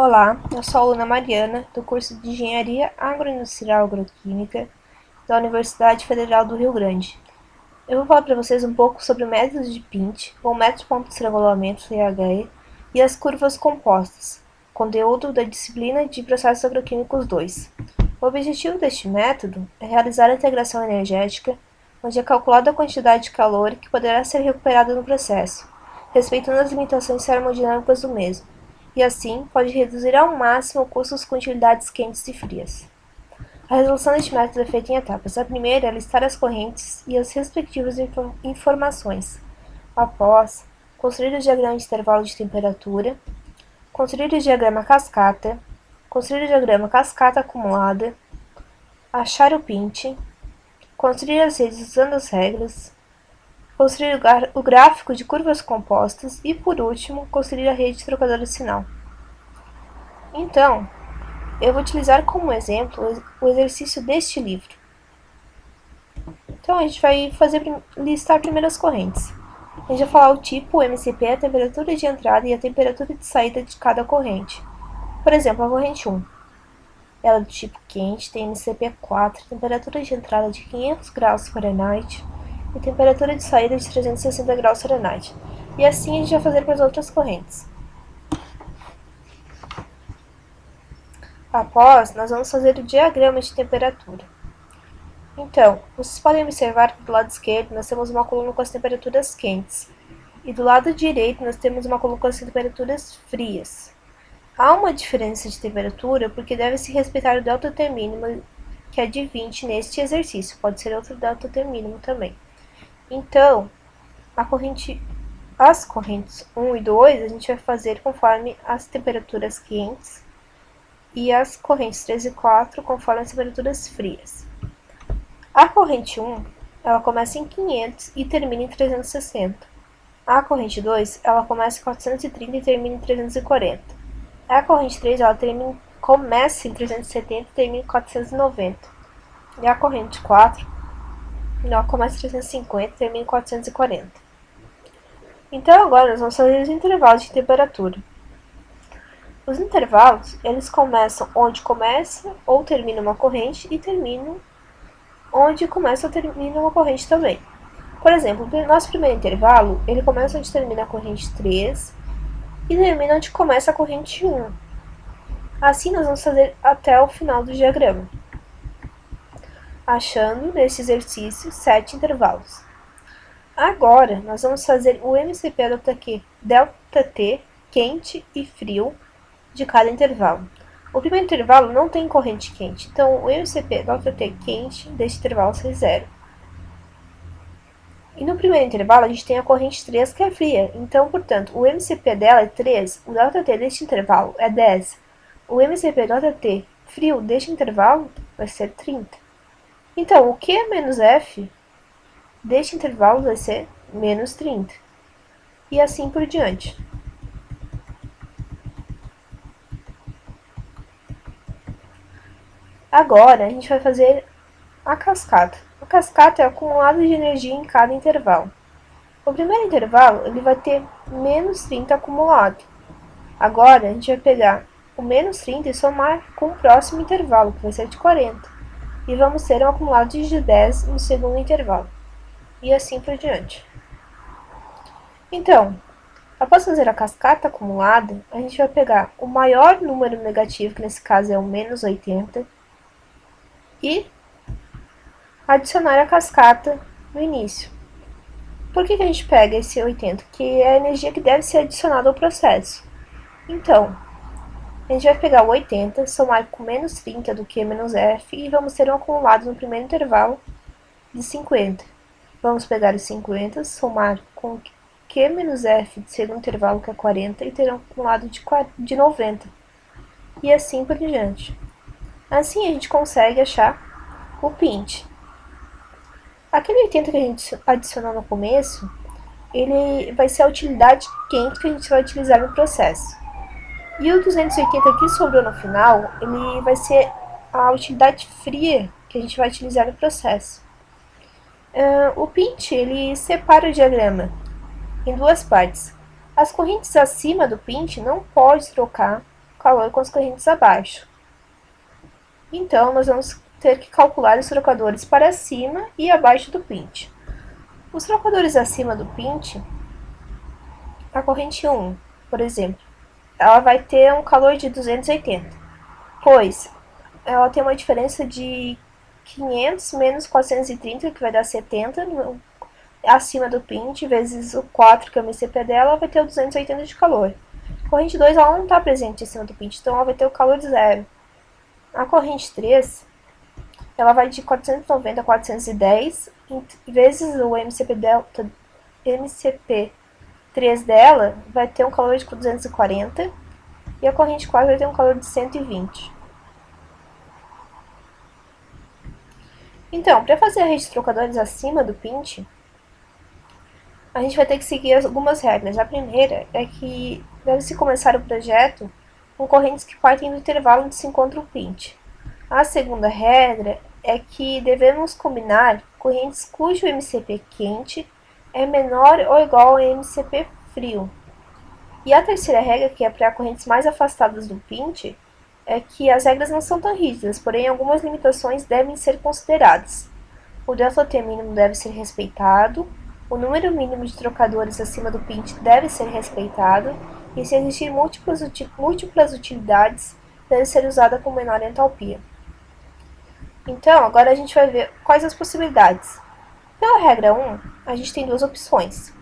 Olá, eu sou a aluna Mariana, do curso de Engenharia Agroindustrial Agroquímica da Universidade Federal do Rio Grande. Eu vou falar para vocês um pouco sobre o método de Pint, ou método ponto de estrangulamento CHE, e as curvas compostas, conteúdo da disciplina de Processos Agroquímicos 2. O objetivo deste método é realizar a integração energética, onde é calculada a quantidade de calor que poderá ser recuperada no processo, respeitando as limitações termodinâmicas do mesmo, e assim pode reduzir ao máximo custos com utilidades quentes e frias. A resolução deste método é feita em etapas. A primeira é listar as correntes e as respectivas informações. Após, construir o diagrama de intervalo de temperatura, construir o diagrama cascata, construir o diagrama cascata acumulada, achar o pint, construir as redes usando as regras, construir o gráfico de curvas compostas e, por último, construir a rede de trocador de sinal. Então, eu vou utilizar como exemplo o exercício deste livro. Então, a gente vai listar primeiro as correntes. A gente vai falar o tipo, o MCP, a temperatura de entrada e a temperatura de saída de cada corrente. Por exemplo, a corrente 1. Ela é do tipo quente, tem MCP 4, temperatura de entrada de 500 graus Fahrenheit e temperatura de saída de 360 graus Fahrenheit. E assim a gente vai fazer para as outras correntes. Após, nós vamos fazer o diagrama de temperatura. Então, vocês podem observar que do lado esquerdo nós temos uma coluna com as temperaturas quentes, e do lado direito nós temos uma coluna com as temperaturas frias. Há uma diferença de temperatura porque deve-se respeitar o ΔT mínimo, que é de 20 neste exercício, pode ser outro ΔT mínimo também. Então, as correntes 1 e 2 a gente vai fazer conforme as temperaturas quentes, e as correntes 3 e 4 conforme as temperaturas frias. A corrente 1, ela começa em 500 e termina em 360. A corrente 2, ela começa em 430 e termina em 340. A corrente 3, ela começa em 370 e termina em 490. E a corrente 4, ela começa em 350 e termina em 440. Então agora nós vamos fazer os intervalos de temperatura. Os intervalos, eles começam onde começa ou termina uma corrente e terminam onde começa ou termina uma corrente também. Por exemplo, o nosso primeiro intervalo, ele começa onde termina a corrente 3 e termina onde começa a corrente 1. Assim, nós vamos fazer até o final do diagrama, achando nesse exercício 7 intervalos. Agora, nós vamos fazer o MCP ΔT quente e frio de cada intervalo. O primeiro intervalo não tem corrente quente, então o MCP ΔT quente deste intervalo é 0. E no primeiro intervalo a gente tem a corrente 3 que é fria, então, portanto, o MCP dela é 3, o ΔT deste intervalo é 10. O MCP ΔT frio deste intervalo vai ser 30. Então, o Q menos F deste intervalo vai ser menos 30. E assim por diante. Agora, a gente vai fazer a cascata. A cascata é o acumulado de energia em cada intervalo. O primeiro intervalo ele vai ter menos 30 acumulado. Agora, a gente vai pegar o menos 30 e somar com o próximo intervalo, que vai ser de 40. E vamos ter um acumulado de 10 no segundo intervalo. E assim por diante. Então, após fazer a cascata acumulada, a gente vai pegar o maior número negativo, que nesse caso é o menos 80, e adicionar a cascata no início. Por que a gente pega esse 80? Que é a energia que deve ser adicionada ao processo. Então, a gente vai pegar o 80, somar com menos 30 do que menos F, e vamos ter um acumulado no primeiro intervalo de 50. Vamos pegar os 50, somar com o Q menos F do segundo intervalo, que é 40, e ter um acumulado de 90. E assim por diante. Assim a gente consegue achar o pint. Aquele 80 que a gente adicionou no começo, ele vai ser a utilidade quente que a gente vai utilizar no processo. E o 280 que sobrou no final, ele vai ser a utilidade fria que a gente vai utilizar no processo. O pint, ele separa o diagrama em duas partes. As correntes acima do pint não pode trocar calor com as correntes abaixo. Então, nós vamos ter que calcular os trocadores para cima e abaixo do pint. Os trocadores acima do pint, a corrente 1, por exemplo, ela vai ter um calor de 280, pois ela tem uma diferença de 500 menos 430, que vai dar 70, acima do pint, vezes o 4, que é o MCP dela, vai ter o 280 de calor. A corrente 2 ela não está presente acima do pint, então ela vai ter o calor de zero. A corrente 3, ela vai de 490 a 410, vezes o MCP3 dela vai ter um calor de 240, e a corrente 4 vai ter um calor de 120. Então, para fazer a rede de trocadores acima do pint, a gente vai ter que seguir algumas regras. A primeira é que deve-se começar o projeto com correntes que partem do intervalo onde se encontra o pint. A segunda regra é que devemos combinar correntes cujo MCP quente é menor ou igual ao MCP frio. E a terceira regra, que é para correntes mais afastadas do pint, é que as regras não são tão rígidas, porém algumas limitações devem ser consideradas. O ΔT mínimo deve ser respeitado, o número mínimo de trocadores acima do pint deve ser respeitado, e se existir múltiplas utilidades, deve ser usada com menor entalpia. Então, agora a gente vai ver quais as possibilidades. Pela regra 1, a gente tem duas opções,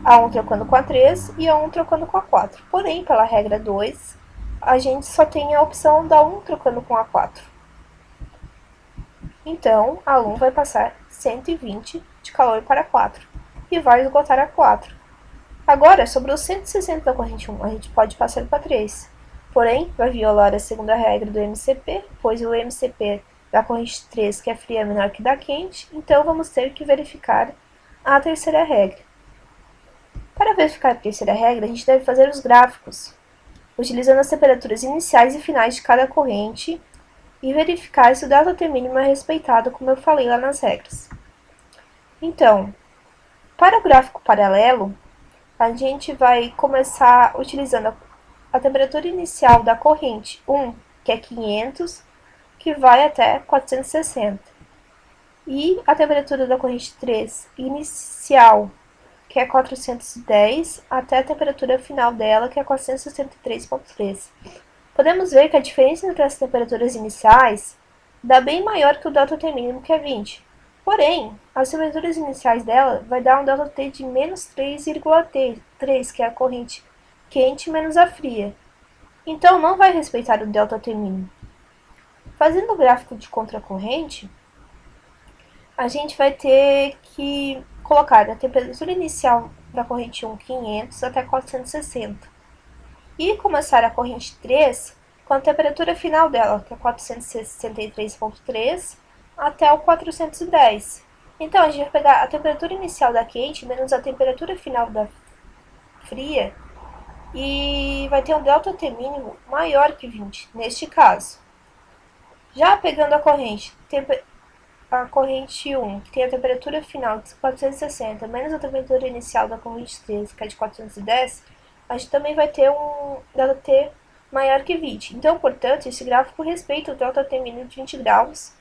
a 1 trocando com a 3 e a 1 trocando com a 4. Porém, pela regra 2, a gente só tem a opção da 1 trocando com a 4. Então, a 1 vai passar 120 de calor para a 4 e vai esgotar a 4. Agora, sobre os 160 da corrente 1, a gente pode passar para 3. Porém, vai violar a segunda regra do MCP, pois o MCP da corrente 3, que é fria, é menor que da quente, então vamos ter que verificar a terceira regra. Para verificar a terceira regra, a gente deve fazer os gráficos, utilizando as temperaturas iniciais e finais de cada corrente e verificar se o ΔT mínimo é respeitado, como eu falei lá nas regras. Então, para o gráfico paralelo, a gente vai começar utilizando a temperatura inicial da corrente 1, que é 500, que vai até 460. E a temperatura da corrente 3 inicial, que é 410, até a temperatura final dela, que é 463,3. Podemos ver que a diferença entre as temperaturas iniciais dá bem maior que o ΔT mínimo, que é 20. Porém, as temperaturas iniciais dela vai dar um ΔT de menos 3,3, que é a corrente quente menos a fria. Então, não vai respeitar o ΔT mínimo. Fazendo o gráfico de contracorrente, a gente vai ter que colocar a temperatura inicial da corrente 1, 500, até 460. E começar a corrente 3 com a temperatura final dela, que é 463,3, até o 410. Então, a gente vai pegar a temperatura inicial da quente menos a temperatura final da fria e vai ter um ΔT mínimo maior que 20, neste caso. Já pegando a corrente 1, que tem a temperatura final de 460 menos a temperatura inicial da corrente 3, que é de 410, a gente também vai ter um ΔT maior que 20. Então, portanto, esse gráfico respeita o ΔT mínimo de 20 graus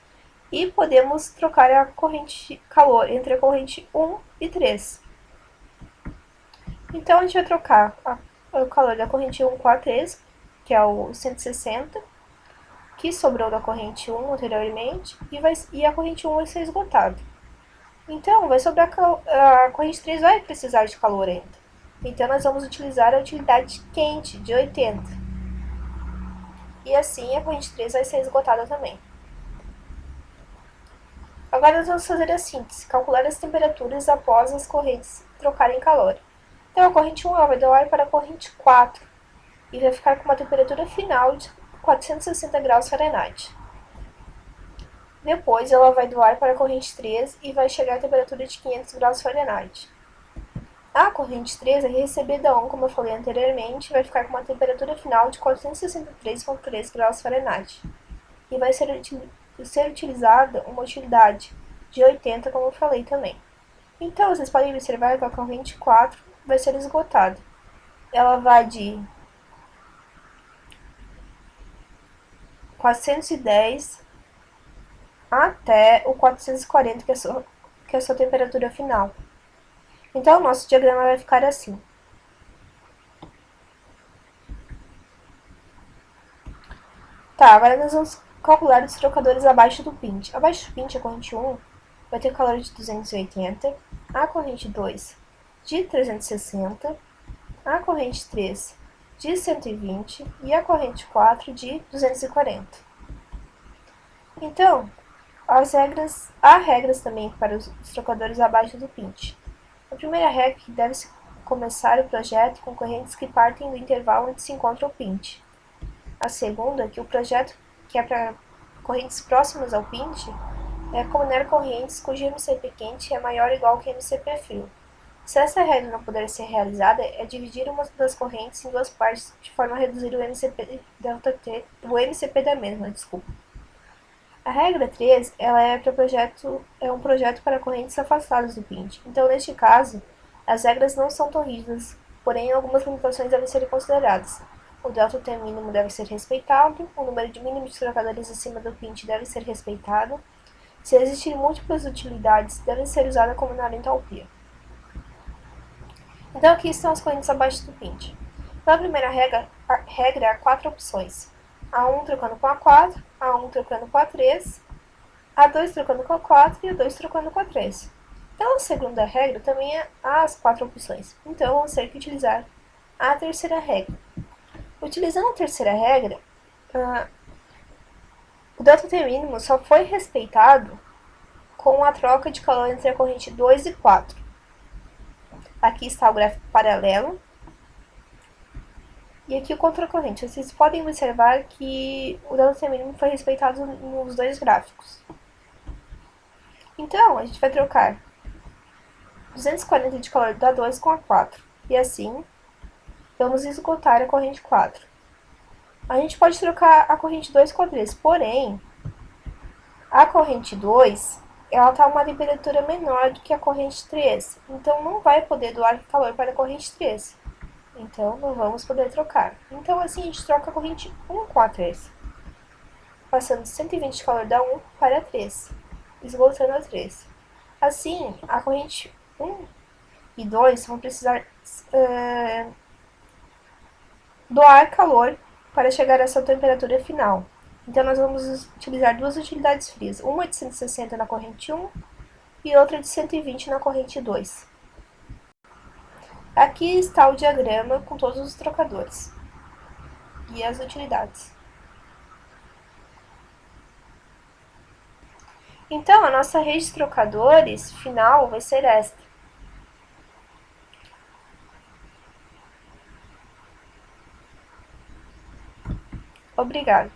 e podemos trocar a corrente calor entre a corrente 1 e 3. Então, a gente vai trocar o calor da corrente 1 com a 3, que é o 160, que sobrou da corrente 1 anteriormente, e a corrente 1 vai ser esgotada. Então, vai sobrar a corrente 3 vai precisar de calor ainda. Então, nós vamos utilizar a utilidade quente de 80. E assim, a corrente 3 vai ser esgotada também. Agora, nós vamos fazer a síntese, calcular as temperaturas após as correntes trocarem calor. Então, a corrente 1 vai doar para a corrente 4 e vai ficar com uma temperatura final de 460 graus Fahrenheit. Depois, ela vai doar para a corrente 3 e vai chegar a temperatura de 500 graus Fahrenheit. A corrente 3 vai receber da 1, como eu falei anteriormente, vai ficar com uma temperatura final de 463,3 graus Fahrenheit. E vai ser utilizada uma utilidade de 80, como eu falei também. Então, vocês podem observar que a corrente 4 vai ser esgotada. Ela vai de 410 até o 440, que é a sua temperatura final. Então, o nosso diagrama vai ficar assim. Tá, agora nós vamos calcular os trocadores abaixo do pint. Abaixo do pint, a corrente 1 vai ter calor de 280, a corrente 2 de 360, a corrente 3 de 120 e a corrente 4 de 240. Então, há regras também para os trocadores abaixo do pint. A primeira regra é que deve-se começar o projeto com correntes que partem do intervalo onde se encontra o pint. A segunda, que o projeto que é para correntes próximas ao pint, é combinar correntes cujo MCP quente é maior ou igual que MCP frio. Se essa regra não puder ser realizada, é dividir uma das correntes em duas partes de forma a reduzir o MCP da mesma. A regra 3 ela é um projeto para correntes afastadas do pint. Então, neste caso, as regras não são tão rígidas, porém algumas limitações devem ser consideradas. O ΔT mínimo deve ser respeitado, o número de mínimo de trocadores acima do pint deve ser respeitado. Se existirem múltiplas utilidades, devem ser usadas como na entalpia. Então, aqui estão as correntes abaixo do pint. Na primeira regra, há 4 opções. A1 trocando com A4, A1 trocando com A3, A2 trocando com A4 e A2 trocando com A3. Pela segunda regra, também há as 4 opções. Então, vamos ter que utilizar a terceira regra. Utilizando a terceira regra, o ΔT mínimo só foi respeitado com a troca de calor entre a corrente 2 e 4. Aqui está o gráfico paralelo. E aqui o contracorrente. Vocês podem observar que o ΔT mínimo foi respeitado nos dois gráficos. Então, a gente vai trocar 240 de calor da 2 com a 4. E assim, vamos esgotar a corrente 4. A gente pode trocar a corrente 2 com a 3, porém, a corrente 2 ela está a uma temperatura menor do que a corrente 3, então não vai poder doar calor para a corrente 3. Então, não vamos poder trocar. Então, assim, a gente troca a corrente 1 com a 3, passando de 120 de calor da 1 para a 3, esgotando a 3. Assim, a corrente 1 e 2 vão precisar doar calor para chegar à sua temperatura final. Então, nós vamos utilizar duas utilidades frias, uma de 160 na corrente 1 e outra de 120 na corrente 2. Aqui está o diagrama com todos os trocadores e as utilidades. Então, a nossa rede de trocadores final vai ser esta. Obrigado.